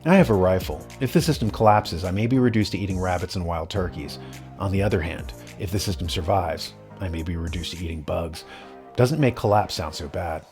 I have a rifle. If the system collapses, I may be reduced to eating rabbits and wild turkeys. On the other hand, if the system survives, I may be reduced to eating bugs. Doesn't make collapse sound so bad.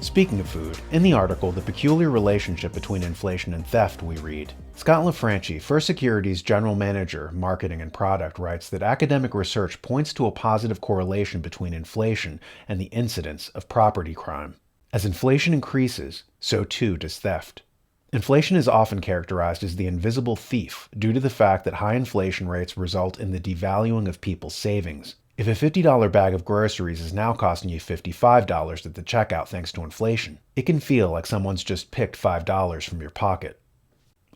Speaking of food, in the article The Peculiar Relationship Between Inflation and Theft, we read, Scott LaFranchi, First Security's General Manager, Marketing and Product, writes that academic research points to a positive correlation between inflation and the incidence of property crime. As inflation increases, so too does theft. Inflation is often characterized as the invisible thief due to the fact that high inflation rates result in the devaluing of people's savings. If a $50 bag of groceries is now costing you $55 at the checkout thanks to inflation, it can feel like someone's just picked $5 from your pocket.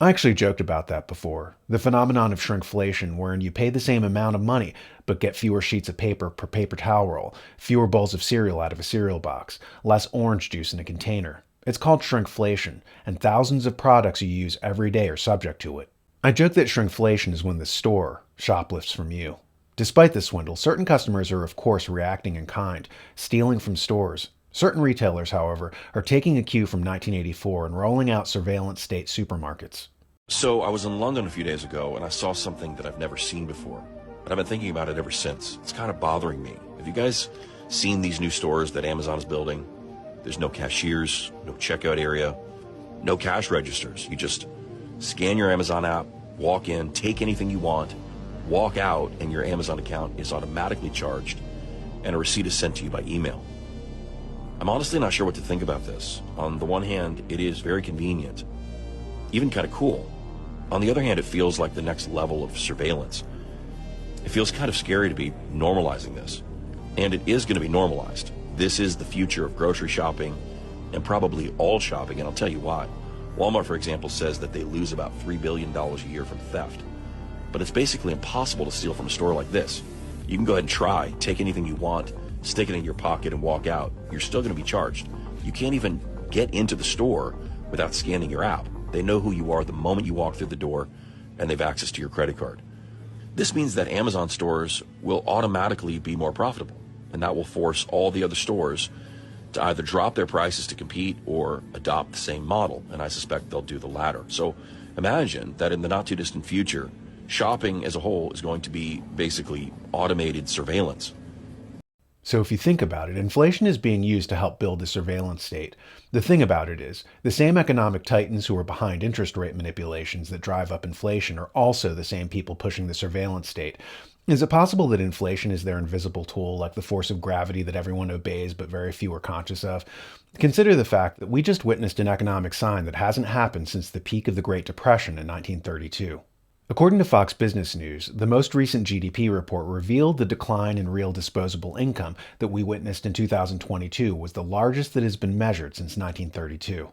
I actually joked about that before, the phenomenon of shrinkflation, wherein you pay the same amount of money but get fewer sheets of paper per paper towel roll, fewer bowls of cereal out of a cereal box, less orange juice in a container. It's called shrinkflation, and thousands of products you use every day are subject to it. I joke that shrinkflation is when the store shoplifts from you. Despite the swindle, certain customers are of course reacting in kind, stealing from stores. Certain retailers, however, are taking a cue from 1984 and rolling out surveillance state supermarkets. So I was in London a few days ago and I saw something that I've never seen before. And I've been thinking about it ever since. It's kind of bothering me. Have you guys seen these new stores that Amazon is building? There's no cashiers, no checkout area, no cash registers. You just scan your Amazon app, walk in, take anything you want, walk out, and your Amazon account is automatically charged and a receipt is sent to you by email. I'm honestly not sure what to think about this. On the one hand, it is very convenient, even kind of cool. On the other hand, it feels like the next level of surveillance. It feels kind of scary to be normalizing this. And it is going to be normalized. This is the future of grocery shopping and probably all shopping, and I'll tell you why. Walmart, for example, says that they lose about $3 billion a year from theft. But it's basically impossible to steal from a store like this. You can go ahead and try, take anything you want, stick it in your pocket and walk out. You're still going to be charged. You can't even get into the store without scanning your app. They know who you are the moment you walk through the door, and they've access to your credit card. This means that Amazon stores will automatically be more profitable, and that will force all the other stores to either drop their prices to compete or adopt the same model, and I suspect they'll do the latter. So imagine that in the not too distant future, shopping as a whole is going to be basically automated surveillance. So if you think about it, inflation is being used to help build the surveillance state. The thing about it is, the same economic titans who are behind interest rate manipulations that drive up inflation are also the same people pushing the surveillance state. Is it possible that inflation is their invisible tool, like the force of gravity that everyone obeys but very few are conscious of? Consider the fact that we just witnessed an economic sign that hasn't happened since the peak of the Great Depression in 1932. According to Fox Business News, the most recent GDP report revealed the decline in real disposable income that we witnessed in 2022 was the largest that has been measured since 1932.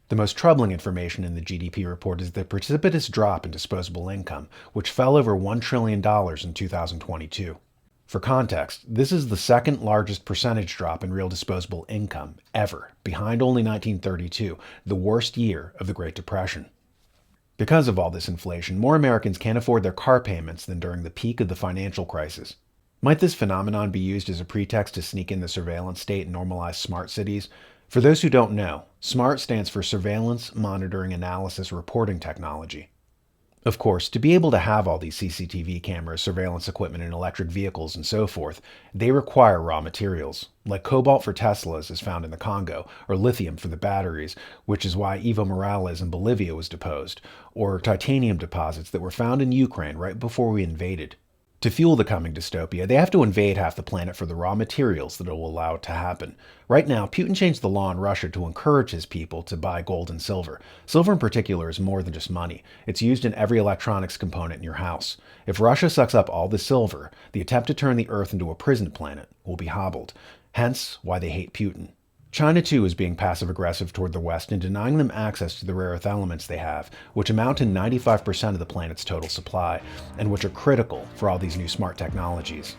The most troubling information in the GDP report is the precipitous drop in disposable income, which fell over $1 trillion in 2022. For context, this is the second largest percentage drop in real disposable income ever, behind only 1932, the worst year of the Great Depression. Because of all this inflation, more Americans can't afford their car payments than during the peak of the financial crisis. Might this phenomenon be used as a pretext to sneak in the surveillance state and normalize smart cities? For those who don't know, SMART stands for Surveillance, Monitoring, Analysis, Reporting Technology. Of course, to be able to have all these CCTV cameras, surveillance equipment, and electric vehicles and so forth, they require raw materials, like cobalt for Teslas is found in the Congo, or lithium for the batteries, which is why Evo Morales in Bolivia was deposed, or titanium deposits that were found in Ukraine right before we invaded. To fuel the coming dystopia, they have to invade half the planet for the raw materials that will allow it to happen. Right now, Putin changed the law in Russia to encourage his people to buy gold and silver. Silver in particular is more than just money. It's used in every electronics component in your house. If Russia sucks up all the silver, the attempt to turn the Earth into a prison planet will be hobbled. Hence why they hate Putin. China too is being passive-aggressive toward the West and denying them access to the rare earth elements they have, which amount to 95% of the planet's total supply, and which are critical for all these new smart technologies.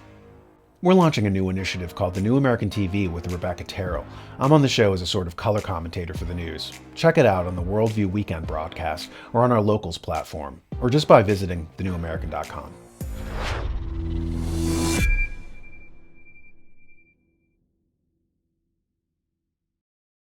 We're launching a new initiative called The New American TV with Rebecca Terrell. I'm on the show as a sort of color commentator for the news. Check it out on the Worldview Weekend broadcast or on our Locals platform, or just by visiting thenewamerican.com.